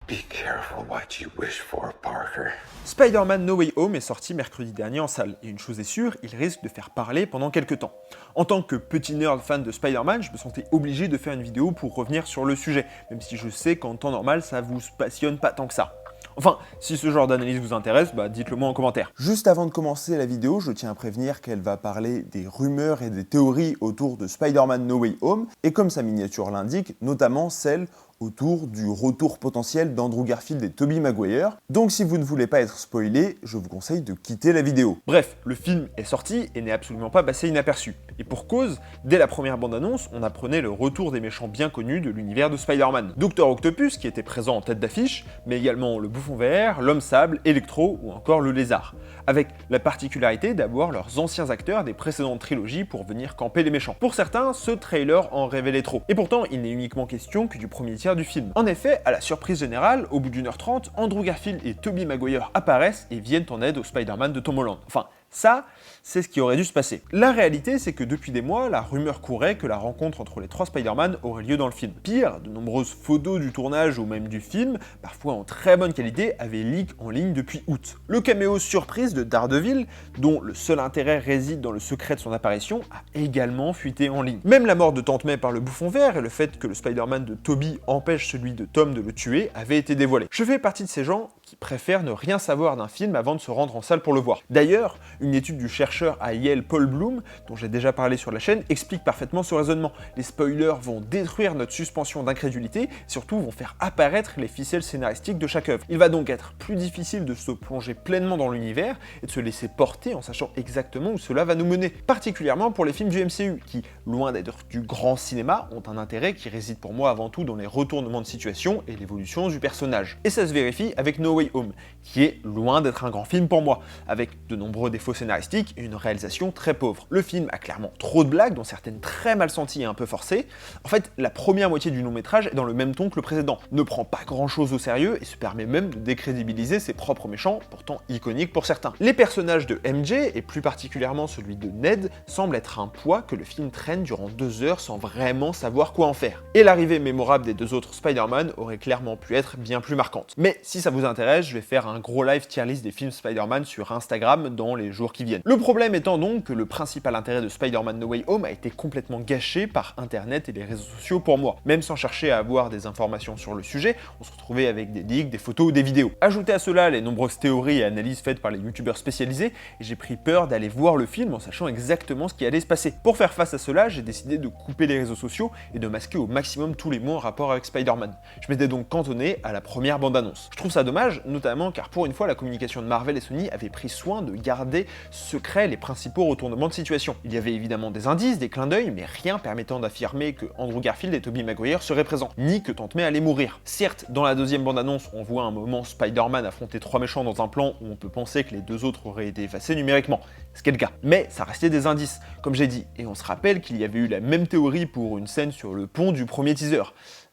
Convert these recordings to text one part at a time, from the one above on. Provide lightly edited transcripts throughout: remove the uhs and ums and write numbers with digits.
Be careful what you wish for, Parker. Spider-Man No Way Home est sorti mercredi dernier en salle, et une chose est sûre, il risque de faire parler pendant quelques temps. En tant que petit nerd fan de Spider-Man, je me sentais obligé de faire une vidéo pour revenir sur le sujet, même si je sais qu'en temps normal ça vous passionne pas tant que ça. Enfin, si ce genre d'analyse vous intéresse, dites-le moi en commentaire. Juste avant de commencer la vidéo, je tiens à prévenir qu'elle va parler des rumeurs et des théories autour de Spider-Man No Way Home, et comme sa miniature l'indique, notamment celle autour du retour potentiel d'Andrew Garfield et Tobey Maguire. Donc si vous ne voulez pas être spoilé, je vous conseille de quitter la vidéo. Bref, le film est sorti et n'est absolument pas passé inaperçu. Et pour cause, dès la première bande-annonce, on apprenait le retour des méchants bien connus de l'univers de Spider-Man. Dr Octopus, qui était présent en tête d'affiche, mais également le Bouffon Vert, l'Homme Sable, Electro ou encore le Lézard. Avec la particularité d'avoir leurs anciens acteurs des précédentes trilogies pour venir camper les méchants. Pour certains, ce trailer en révélait trop. Et pourtant, il n'est uniquement question que du premier tiers du film. En effet, à la surprise générale, au bout d'1h30, Andrew Garfield et Tobey Maguire apparaissent et viennent en aide au Spider-Man de Tom Holland. Enfin, ça, c'est ce qui aurait dû se passer. La réalité, c'est que depuis des mois, la rumeur courait que la rencontre entre les trois Spider-Man aurait lieu dans le film. Pire, de nombreuses photos du tournage ou même du film, parfois en très bonne qualité, avaient leak en ligne depuis août. Le caméo surprise de Daredevil, dont le seul intérêt réside dans le secret de son apparition, a également fuité en ligne. Même la mort de Tante May par le Bouffon Vert et le fait que le Spider-Man de Tobey empêche celui de Tom de le tuer avaient été dévoilés. Je fais partie de ces gens qui préfèrent ne rien savoir d'un film avant de se rendre en salle pour le voir. D'ailleurs, une étude du chercheur à Yale Paul Bloom, dont j'ai déjà parlé sur la chaîne, explique parfaitement ce raisonnement. Les spoilers vont détruire notre suspension d'incrédulité, et surtout vont faire apparaître les ficelles scénaristiques de chaque œuvre. Il va donc être plus difficile de se plonger pleinement dans l'univers et de se laisser porter en sachant exactement où cela va nous mener, particulièrement pour les films du MCU, qui, loin d'être du grand cinéma, ont un intérêt qui réside pour moi avant tout dans les retournements de situation et l'évolution du personnage. Et ça se vérifie avec No Way Home, qui est loin d'être un grand film pour moi, avec de nombreux défauts scénaristiques et une réalisation très pauvre. Le film a clairement trop de blagues, dont certaines très mal senties et un peu forcées. En fait, la première moitié du long métrage est dans le même ton que le précédent, ne prend pas grand chose au sérieux et se permet même de décrédibiliser ses propres méchants, pourtant iconiques pour certains. Les personnages de MJ, et plus particulièrement celui de Ned, semblent être un poids que le film traîne durant 2 heures sans vraiment savoir quoi en faire. Et l'arrivée mémorable des deux autres Spider-Man aurait clairement pu être bien plus marquante. Mais si ça vous intéresse, je vais faire un gros live tier list des films Spider-Man sur Instagram dans les jours qui viennent. Le problème étant donc que le principal intérêt de Spider-Man No Way Home a été complètement gâché par internet et les réseaux sociaux pour moi. Même sans chercher à avoir des informations sur le sujet, on se retrouvait avec des leaks, des photos ou des vidéos. Ajoutez à cela les nombreuses théories et analyses faites par les youtubeurs spécialisés, et j'ai pris peur d'aller voir le film en sachant exactement ce qui allait se passer. Pour faire face à cela, j'ai décidé de couper les réseaux sociaux et de masquer au maximum tous les mots en rapport avec Spider-Man. Je m'étais donc cantonné à la première bande-annonce. Je trouve ça dommage, notamment car pour une fois la communication de Marvel et Sony avait pris soin de garder secret les principaux retournements de situation. Il y avait évidemment des indices, des clins d'œil, mais rien permettant d'affirmer que Andrew Garfield et Tobey Maguire seraient présents, ni que Tante May allait mourir. Certes, dans la deuxième bande-annonce, on voit un moment Spider-Man affronter 3 méchants dans un plan où on peut penser que les 2 autres auraient été effacés numériquement, ce qui est le cas. Mais ça restait des indices, comme j'ai dit, et on se rappelle qu'il y avait eu la même théorie pour une scène sur le pont du premier teaser.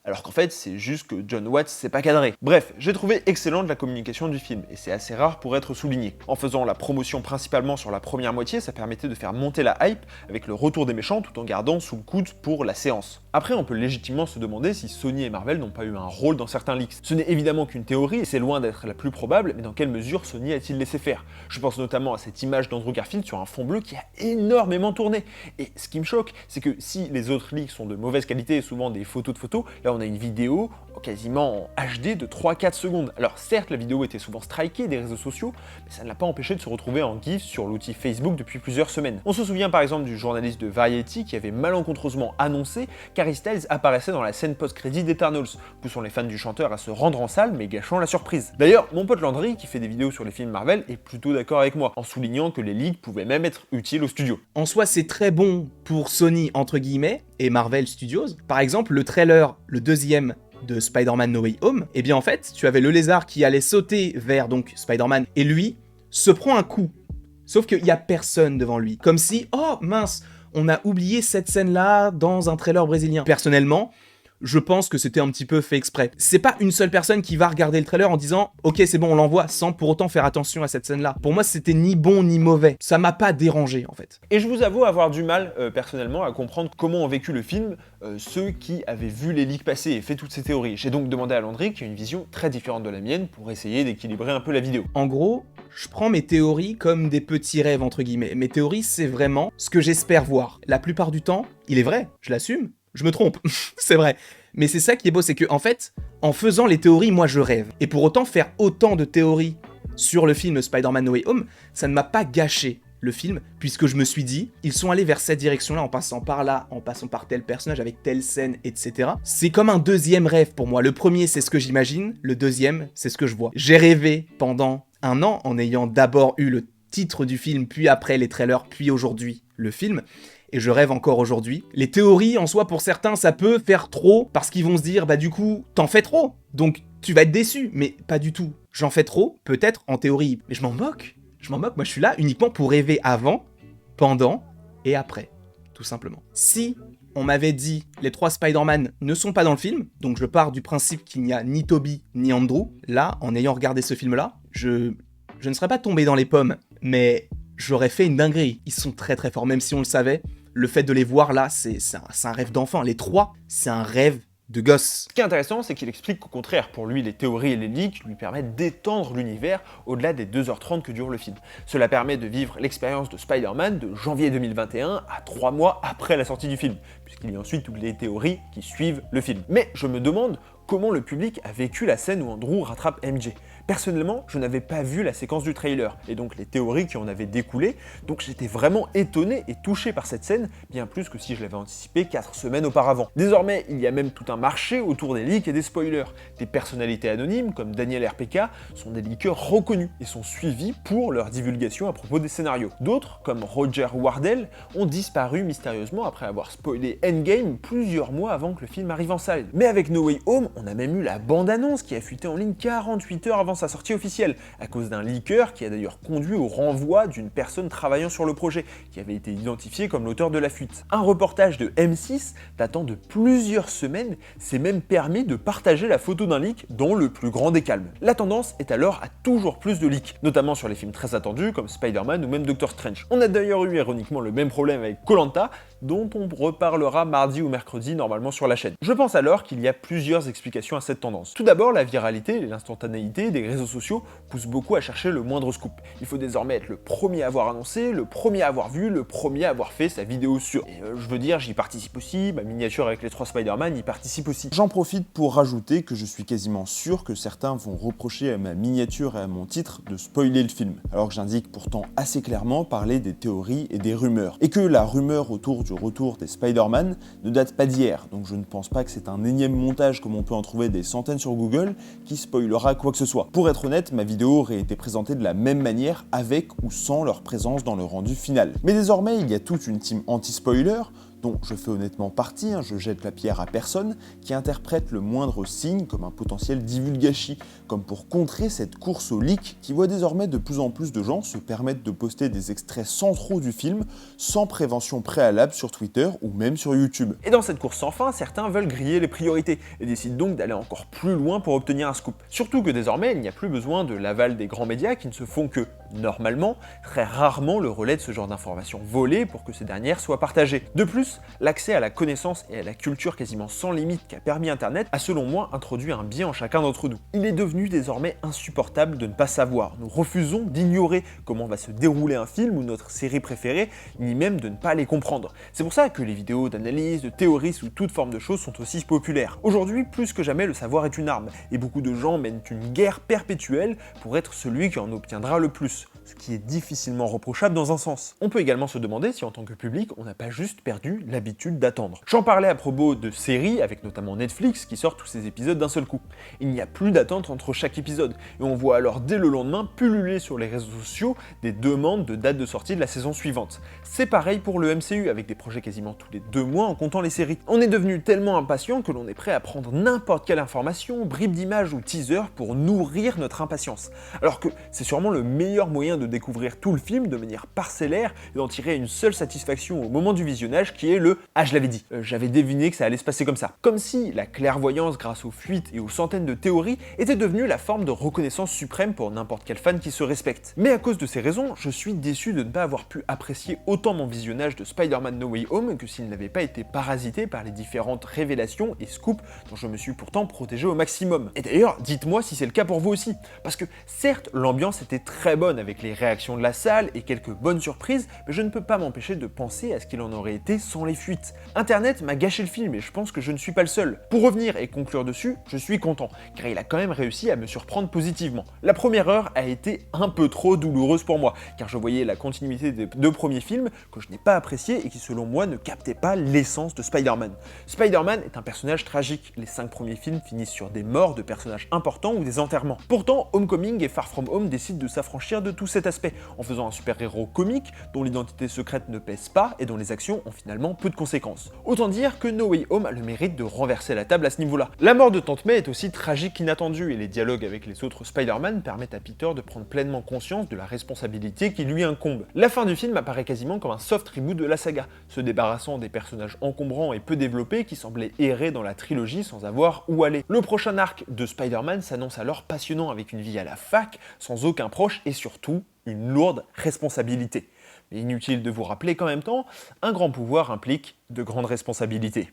Alors qu'en fait, c'est juste que John Watts s'est pas cadré. Bref, j'ai trouvé excellente la communication du film, et c'est assez rare pour être souligné. En faisant la promotion principalement sur la première moitié, ça permettait de faire monter la hype avec le retour des méchants tout en gardant sous le coude pour la séance. Après, on peut légitimement se demander si Sony et Marvel n'ont pas eu un rôle dans certains leaks. Ce n'est évidemment qu'une théorie, et c'est loin d'être la plus probable, mais dans quelle mesure Sony a-t-il laissé faire? Je pense notamment à cette image d'Andrew Garfield sur un fond bleu qui a énormément tourné. Et ce qui me choque, c'est que si les autres leaks sont de mauvaise qualité et souvent des photos de photos, là on a une vidéo quasiment en HD de 3-4 secondes. Alors certes, la vidéo était souvent strikée des réseaux sociaux, mais ça ne l'a pas empêché de se retrouver en GIF sur l'outil Facebook depuis plusieurs semaines. On se souvient par exemple du journaliste de Variety qui avait malencontreusement annoncé qu'Harry Styles apparaissait dans la scène post-crédit d'Eternals, poussant les fans du chanteur à se rendre en salle mais gâchant la surprise. D'ailleurs, mon pote Landry, qui fait des vidéos sur les films Marvel, est plutôt d'accord avec moi, en soulignant que les leaks pouvaient même être utiles au studio. En soi, c'est très bon pour Sony, entre guillemets, et Marvel Studios. Par exemple, le trailer, le deuxième de Spider-Man No Way Home, et bien en fait, tu avais le lézard qui allait sauter vers donc Spider-Man, et lui se prend un coup. Sauf qu'il y a personne devant lui. Comme si, oh mince, on a oublié cette scène-là dans un trailer brésilien. Personnellement, je pense que c'était un petit peu fait exprès. C'est pas une seule personne qui va regarder le trailer en disant « Ok, c'est bon, on l'envoie », sans pour autant faire attention à cette scène-là. Pour moi, c'était ni bon ni mauvais. Ça m'a pas dérangé, en fait. Et je vous avoue avoir du mal, personnellement, à comprendre comment ont vécu le film ceux qui avaient vu les leaks passer et fait toutes ces théories. J'ai donc demandé à Landry, qui a une vision très différente de la mienne, pour essayer d'équilibrer un peu la vidéo. En gros, je prends mes théories comme des petits rêves, entre guillemets. Mes théories, c'est vraiment ce que j'espère voir. La plupart du temps, il est vrai, je l'assume, je me trompe, c'est vrai. Mais c'est ça qui est beau, c'est que en fait, en faisant les théories, moi je rêve. Et pour autant, faire autant de théories sur le film Spider-Man No Way Home, ça ne m'a pas gâché le film, puisque je me suis dit, ils sont allés vers cette direction-là, en passant par là, en passant par tel personnage, avec telle scène, etc. C'est comme un deuxième rêve pour moi. Le premier, c'est ce que j'imagine, le deuxième, c'est ce que je vois. J'ai rêvé pendant un an, en ayant d'abord eu le titre du film, puis après les trailers, puis aujourd'hui le film, et je rêve encore aujourd'hui. Les théories, en soi, pour certains, ça peut faire trop, parce qu'ils vont se dire, bah du coup, t'en fais trop, donc tu vas être déçu, mais pas du tout. J'en fais trop, peut-être en théorie, mais je m'en moque. Moi je suis là uniquement pour rêver avant, pendant et après, tout simplement. Si on m'avait dit les 3 Spider-Man ne sont pas dans le film, donc je pars du principe qu'il n'y a ni Tobey ni Andrew, là, en ayant regardé ce film-là, je ne serais pas tombé dans les pommes, mais j'aurais fait une dinguerie. Ils sont très très forts, même si on le savait, le fait de les voir là, c'est un rêve d'enfant. Les 3, c'est un rêve de gosse. Ce qui est intéressant, c'est qu'il explique qu'au contraire, pour lui, les théories et les leaks lui permettent d'étendre l'univers au-delà des 2h30 que dure le film. Cela permet de vivre l'expérience de Spider-Man de janvier 2021 à 3 mois après la sortie du film, puisqu'il y a ensuite toutes les théories qui suivent le film. Mais je me demande comment le public a vécu la scène où Andrew rattrape MJ. Personnellement, je n'avais pas vu la séquence du trailer, et donc les théories qui en avaient découlé, donc j'étais vraiment étonné et touché par cette scène, bien plus que si je l'avais anticipé 4 semaines auparavant. Désormais, il y a même tout un marché autour des leaks et des spoilers. Des personnalités anonymes, comme Daniel RPK, sont des leakers reconnus, et sont suivis pour leur divulgation à propos des scénarios. D'autres, comme Roger Wardell, ont disparu mystérieusement après avoir spoilé Endgame plusieurs mois avant que le film arrive en salle. Mais avec No Way Home, on a même eu la bande-annonce qui a fuité en ligne 48 heures avant sa sortie officielle, à cause d'un leaker qui a d'ailleurs conduit au renvoi d'une personne travaillant sur le projet, qui avait été identifiée comme l'auteur de la fuite. Un reportage de M6, datant de plusieurs semaines, s'est même permis de partager la photo d'un leak dans le plus grand des calmes. La tendance est alors à toujours plus de leaks, notamment sur les films très attendus comme Spider-Man ou même Doctor Strange. On a d'ailleurs eu ironiquement le même problème avec Koh-Lanta, dont on reparlera mardi ou mercredi normalement sur la chaîne. Je pense alors qu'il y a plusieurs explications à cette tendance. Tout d'abord, la viralité et l'instantanéité des réseaux sociaux poussent beaucoup à chercher le moindre scoop. Il faut désormais être le premier à avoir annoncé, le premier à avoir vu, le premier à avoir fait sa vidéo sur. Et je veux dire, j'y participe aussi, ma miniature avec les 3 Spider-Man y participe aussi. J'en profite pour rajouter que je suis quasiment sûr que certains vont reprocher à ma miniature et à mon titre de spoiler le film, alors que j'indique pourtant assez clairement parler des théories et des rumeurs. Et que la rumeur autour du retour des Spider-Man ne date pas d'hier, donc je ne pense pas que c'est un énième montage comme on peut en trouver des centaines sur Google qui spoilera quoi que ce soit. Pour être honnête, ma vidéo aurait été présentée de la même manière avec ou sans leur présence dans le rendu final. Mais désormais, il y a toute une team anti-spoiler, dont je fais honnêtement partie, je jette la pierre à personne, qui interprète le moindre signe comme un potentiel divulgachi, comme pour contrer cette course au leak qui voit désormais de plus en plus de gens se permettre de poster des extraits centraux du film sans prévention préalable sur Twitter ou même sur YouTube. Et dans cette course sans fin, certains veulent griller les priorités et décident donc d'aller encore plus loin pour obtenir un scoop. Surtout que désormais, il n'y a plus besoin de l'aval des grands médias qui ne se font que, normalement, très rarement le relais de ce genre d'informations volées pour que ces dernières soient partagées. De plus, l'accès à la connaissance et à la culture quasiment sans limite qu'a permis Internet a selon moi introduit un biais en chacun d'entre nous. Il est devenu désormais insupportable de ne pas savoir. Nous refusons d'ignorer comment va se dérouler un film ou notre série préférée, ni même de ne pas les comprendre. C'est pour ça que les vidéos d'analyse, de théories sous toute forme de choses sont aussi populaires. Aujourd'hui, plus que jamais, le savoir est une arme, et beaucoup de gens mènent une guerre perpétuelle pour être celui qui en obtiendra le plus, ce qui est difficilement reprochable dans un sens. On peut également se demander si en tant que public, on n'a pas juste perdu l'habitude d'attendre. J'en parlais à propos de séries, avec notamment Netflix, qui sort tous ses épisodes d'un seul coup. Il n'y a plus d'attente entre chaque épisode, et on voit alors dès le lendemain pulluler sur les réseaux sociaux des demandes de date de sortie de la saison suivante. C'est pareil pour le MCU, avec des projets quasiment tous les 2 mois en comptant les séries. On est devenu tellement impatient que l'on est prêt à prendre n'importe quelle information, bribe d'image ou teaser pour nourrir notre impatience. Alors que c'est sûrement le meilleur moyen moyen de découvrir tout le film de manière parcellaire et d'en tirer une seule satisfaction au moment du visionnage qui est le « Ah, je l'avais dit, j'avais deviné que ça allait se passer comme ça ». Comme si la clairvoyance grâce aux fuites et aux centaines de théories était devenue la forme de reconnaissance suprême pour n'importe quel fan qui se respecte. Mais à cause de ces raisons, je suis déçu de ne pas avoir pu apprécier autant mon visionnage de Spider-Man No Way Home que s'il n'avait pas été parasité par les différentes révélations et scoops dont je me suis pourtant protégé au maximum. Et d'ailleurs, dites-moi si c'est le cas pour vous aussi, parce que certes, l'ambiance était très bonne avec les réactions de la salle et quelques bonnes surprises, mais je ne peux pas m'empêcher de penser à ce qu'il en aurait été sans les fuites. Internet m'a gâché le film et je pense que je ne suis pas le seul. Pour revenir et conclure dessus, je suis content, car il a quand même réussi à me surprendre positivement. La première heure a été un peu trop douloureuse pour moi, car je voyais la continuité des deux premiers films que je n'ai pas apprécié et qui selon moi ne captaient pas l'essence de Spider-Man. Spider-Man est un personnage tragique, les 5 premiers films finissent sur des morts de personnages importants ou des enterrements. Pourtant, Homecoming et Far From Home décident de s'affranchir de tout cet aspect, en faisant un super-héros comique dont l'identité secrète ne pèse pas et dont les actions ont finalement peu de conséquences. Autant dire que No Way Home a le mérite de renverser la table à ce niveau-là. La mort de Tante May est aussi tragique qu'inattendue et les dialogues avec les autres Spider-Man permettent à Peter de prendre pleinement conscience de la responsabilité qui lui incombe. La fin du film apparaît quasiment comme un soft reboot de la saga, se débarrassant des personnages encombrants et peu développés qui semblaient errer dans la trilogie sans avoir où aller. Le prochain arc de Spider-Man s'annonce alors passionnant avec une vie à la fac, sans aucun proche et surtout une lourde responsabilité. Mais inutile de vous rappeler qu'en même temps, un grand pouvoir implique de grandes responsabilités.